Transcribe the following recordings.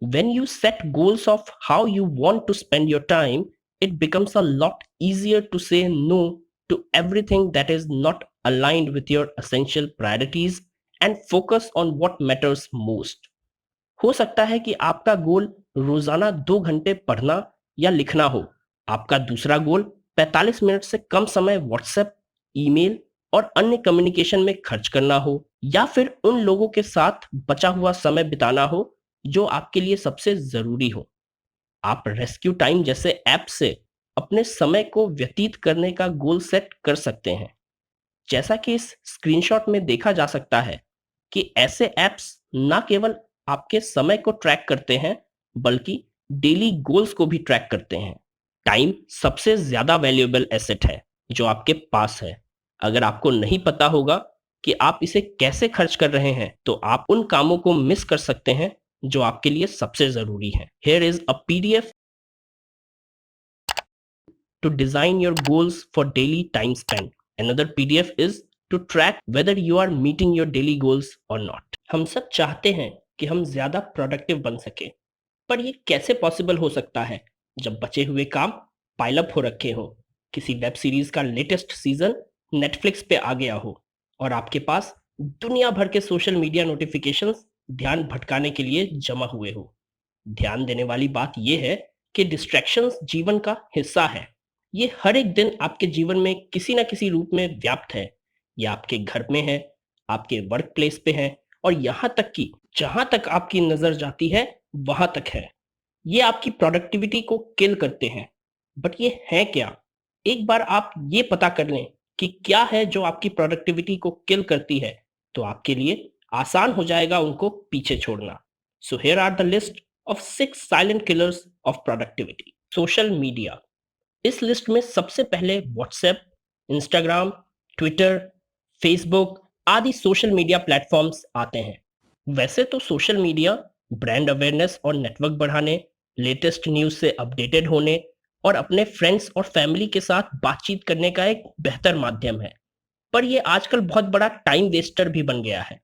When you set goals of how you want to spend your time, it becomes a lot easier to say no to everything that is not aligned with your essential priorities and focus on what matters most. हो सकता है कि आपका गोल रोजाना 2 घंटे पढ़ना या लिखना हो। आपका दूसरा गोल 45 मिनट से कम समय व्हाट्सएप, ईमेल और अन्य कम्युनिकेशन में खर्च करना हो, या फिर उन लोगों के साथ बचा हुआ समय बिताना हो जो आपके लिए सबसे जरूरी हो। आप रेस्क्यू टाइम जैसे ऐप से अपने समय को व्यतीत करने का गोल सेट कर सकते हैं। जैसा कि इस स्क्रीनशॉट में देखा जा सकता है कि ऐसे ऐप्स ना केवल आपके समय को ट्रैक करते हैं, बल्कि डेली गोल्स को भी ट्रैक करते हैं। टाइम सबसे ज्यादा वैल्यूएबल एसेट है जो आपके पास है। अगर आपको नहीं पता होगा कि आप इसे कैसे खर्च कर रहे हैं, तो आप उन कामों को मिस कर सकते हैं जो आपके लिए सबसे जरूरी है। Here is a PDF to design your goals for daily time spent. Another PDF is to track whether you are meeting your daily goals or not. हम सब चाहते हैं कि हम ज्यादा प्रोडक्टिव बन सके, पर ये कैसे पॉसिबल हो सकता है जब बचे हुए काम पाइल अप हो रखे हो, किसी वेब सीरीज का लेटेस्ट सीजन नेटफ्लिक्स पे आ गया हो और आपके पास दुनिया भर के सोशल मीडिया नोटिफिकेशंस ध्यान भटकाने के लिए जमा हुए हो। ध्यान देने वाली बात यह है कि डिस्ट्रैक्शंस जीवन का हिस्सा है। ये हर एक दिन आपके जीवन में किसी ना किसी रूप में व्याप्त है। ये आपके घर में है, आपके वर्क प्लेस पे है, और यहाँ तक कि जहां तक आपकी नजर जाती है वहां तक है। ये आपकी प्रोडक्टिविटी को किल करते हैं। बट ये है क्या? एक बार आप ये पता कर लें कि क्या है जो आपकी प्रोडक्टिविटी को किल करती है, तो आपके लिए आसान हो जाएगा उनको पीछे छोड़ना। So here are the list of 6 silent killers of productivity. Social media. इस लिस्ट में सबसे पहले व्हाट्सएप, इंस्टाग्राम, ट्विटर, फेसबुक आदि सोशल मीडिया प्लेटफॉर्म्स आते हैं। वैसे तो सोशल मीडिया ब्रांड अवेयरनेस और नेटवर्क बढ़ाने, लेटेस्ट न्यूज से अपडेटेड होने और अपने फ्रेंड्स और फैमिली के साथ बातचीत करने का एक बेहतर माध्यम है, पर ये आजकल बहुत बड़ा टाइम वेस्टर भी बन गया है।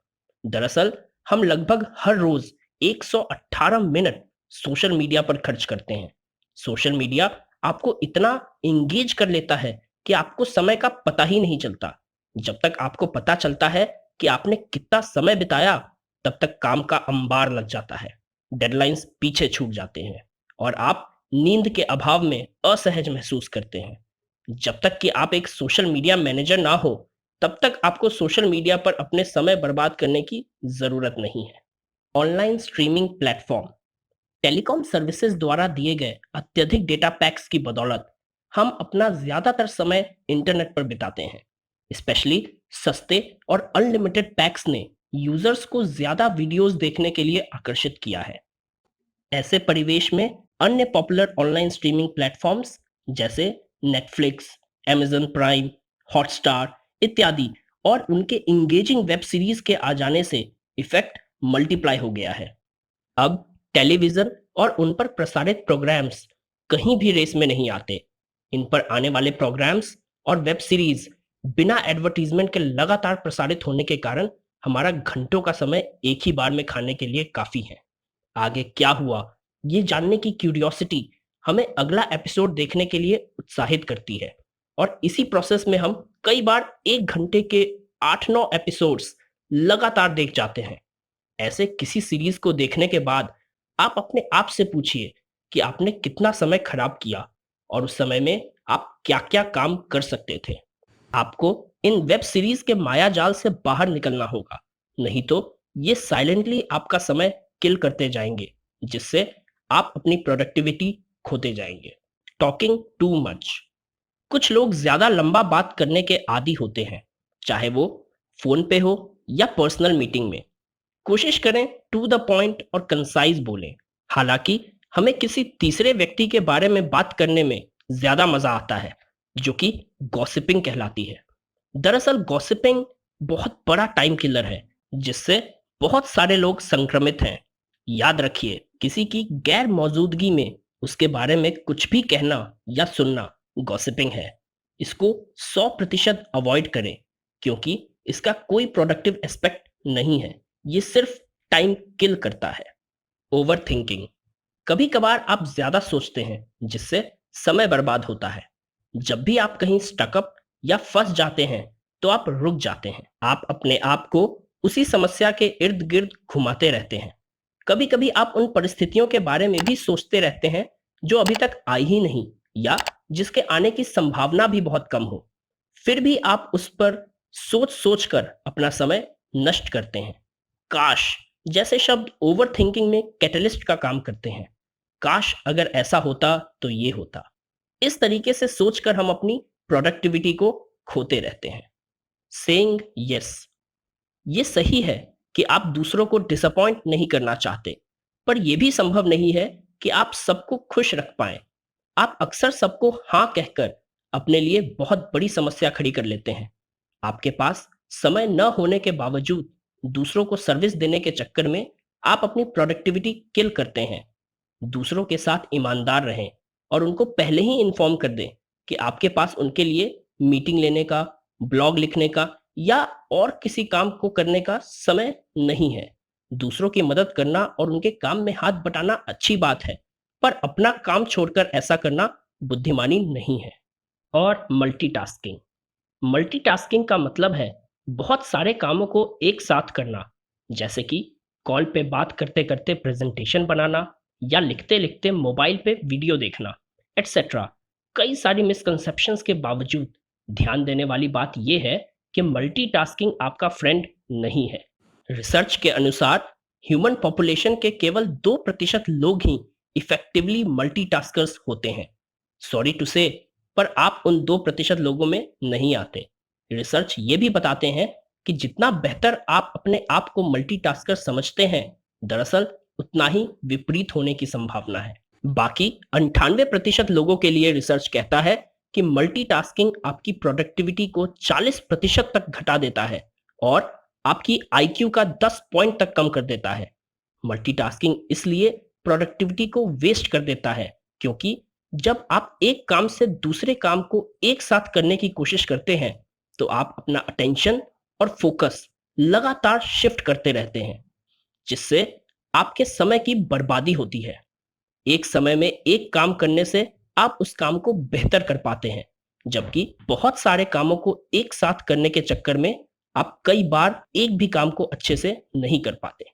दरअसल हम लगभग हर रोज 118 मिनट सोशल मीडिया पर खर्च करते हैं। सोशल मीडिया आपको इतना इंगेज कर लेता है कि आपको समय का पता ही नहीं चलता। जब तक आपको पता चलता है कि आपने कितना समय बिताया, तब तक काम का अंबार लग जाता है, डेडलाइंस पीछे छूट जाते हैं और आप नींद के अभाव में असहज महसूस करते हैं। जब तक कि आप एक सोशल मीडिया मैनेजर ना हो, तब तक आपको सोशल मीडिया पर अपने समय बर्बाद करने की जरूरत नहीं है। Online streaming platform. Telecom services द्वारा दिए गए अत्यधिक डेटा पैक्स की बदौलत हम अपना ज्यादातर समय इंटरनेट पर बिताते हैं। स्पेशली सस्ते और अनलिमिटेड पैक्स ने यूजर्स को ज्यादा वीडियोस देखने के लिए आकर्षित किया है। ऐसे परिवेश में अन्य पॉपुलर ऑनलाइन स्ट्रीमिंग प्लेटफॉर्म्स जैसे नेटफ्लिक्स, अमेजन प्राइम, हॉटस्टार इत्यादि और उनके इंगेजिंग वेब सीरीज के आ जाने से इफेक्ट मल्टीप्लाई हो गया है। अब टेलीविजन और उन पर प्रसारित प्रोग्राम्स कहीं भी रेस में नहीं आते। इन पर आने वाले प्रोग्राम्स और वेब सीरीज बिना एडवर्टीजमेंट के लगातार प्रसारित होने के कारण हमारा घंटों का समय एक ही बार में खाने के लिए काफी है। आगे क्या हुआ, ये जानने की क्यूरियोसिटी हमें अगला एपिसोड देखने के लिए उत्साहित करती है, और इसी प्रोसेस में हम कई बार 1 घंटे के 8-9 एपिसोड्स लगातार देख जाते हैं। ऐसे किसी सीरीज को देखने के बाद आप अपने आप से पूछिए कि आपने कितना समय खराब किया और उस समय में आप क्या-क्या काम कर सकते थे। आपको इन वेब सीरीज के माया जाल से बाहर निकलना होगा, नहीं तो ये साइलेंटली आपका समय किल करते जाएंगे, जिससे आप अपनी प्रोडक्टिविटी खोते जाएंगे। Talking too much. कुछ लोग ज्यादा लंबा बात करने के आदी होते हैं, चाहे वो फोन पे हो या पर्सनल मीटिंग में। कोशिश करें टू द पॉइंट और कंसाइज बोलें। हालांकि हमें किसी तीसरे व्यक्ति के बारे में बात करने में ज्यादा मजा आता है, जो कि गॉसिपिंग कहलाती है। दरअसल गॉसिपिंग बहुत बड़ा टाइम किलर है, जिससे बहुत सारे लोग संक्रमित हैं। याद रखिए, किसी की गैर मौजूदगी में उसके बारे में कुछ भी कहना या सुनना गॉसिपिंग है। इसको 100% अवॉइड करें, क्योंकि इसका कोई प्रोडक्टिव एस्पेक्ट नहीं है। ये सिर्फ टाइम किल करता है। Over thinking. कभी कभार आप ज्यादा सोचते हैं जिससे समय बर्बाद होता है। जब भी आप कहीं स्टकअप या फंस जाते हैं तो आप रुक जाते हैं। आप अपने आप को उसी समस्या के इर्द गिर्द घुमाते रहते हैं। कभी कभी आप उन परिस्थितियों के बारे में भी सोचते रहते हैं जो अभी तक आई ही नहीं या जिसके आने की संभावना भी बहुत कम हो। फिर भी आप उस पर सोच सोच कर अपना समय नष्ट करते हैं। काश जैसे शब्द ओवर थिंकिंग में कैटलिस्ट का काम करते हैं। काश अगर ऐसा होता तो ये होता। इस तरीके से सोचकर हम अपनी प्रोडक्टिविटी को खोते रहते हैं। Saying yes. ये सही है कि आप दूसरों को डिसअपॉइंट नहीं करना चाहते, पर यह भी संभव नहीं है कि आप सबको खुश रख पाएं। आप अक्सर सबको हाँ कहकर अपने लिए बहुत बड़ी समस्या खड़ी कर लेते हैं। आपके पास समय न होने के बावजूद दूसरों को सर्विस देने के चक्कर में आप अपनी प्रोडक्टिविटी किल करते हैं। दूसरों के साथ ईमानदार रहें और उनको पहले ही इन्फॉर्म कर दें कि आपके पास उनके लिए मीटिंग लेने का, ब्लॉग लिखने का या और किसी काम को करने का समय नहीं है। दूसरों की मदद करना और उनके काम में हाथ बटाना अच्छी बात है, पर अपना काम छोड़कर ऐसा करना बुद्धिमानी नहीं है। और मल्टीटास्किंग। मल्टीटास्किंग का मतलब है बहुत सारे कामों को एक साथ करना, जैसे कि कॉल पे बात करते करते प्रेजेंटेशन बनाना या लिखते लिखते मोबाइल पे वीडियो देखना, एटसेट्रा। कई सारी मिसकंसेप्शंस के बावजूद ध्यान देने वाली बात यह है कि मल्टीटास्किंग आपका फ्रेंड नहीं है। रिसर्च के अनुसार ह्यूमन पॉपुलेशन के केवल 2% लोग ही इफेक्टिवली मल्टीटास्कर्स होते हैं। सॉरी टू से, पर आप उन 2% लोगों में नहीं आते। रिसर्च ये भी बताते हैं कि जितना बेहतर आप अपने आप को मल्टीटास्कर समझते हैं, दरअसल उतना ही विपरीत होने की संभावना है। बाकी 98% लोगों के लिए रिसर्च कहता है कि मल्टीटास्किंग आपकी प्रोडक्टिविटी को 40% तक घटा देता है और आपकी आईक्यू का 10 पॉइंट तक कम कर देता है। मल्टीटास्किंग इसलिए प्रोडक्टिविटी को वेस्ट कर देता है क्योंकि जब आप एक काम से दूसरे काम को एक साथ करने की कोशिश करते हैं तो आप अपना अटेंशन और फोकस लगातार शिफ्ट करते रहते हैं, जिससे आपके समय की बर्बादी होती है। एक समय में एक काम करने से आप उस काम को बेहतर कर पाते हैं, जबकि बहुत सारे कामों को एक साथ करने के चक्कर में आप कई बार एक भी काम को अच्छे से नहीं कर पाते।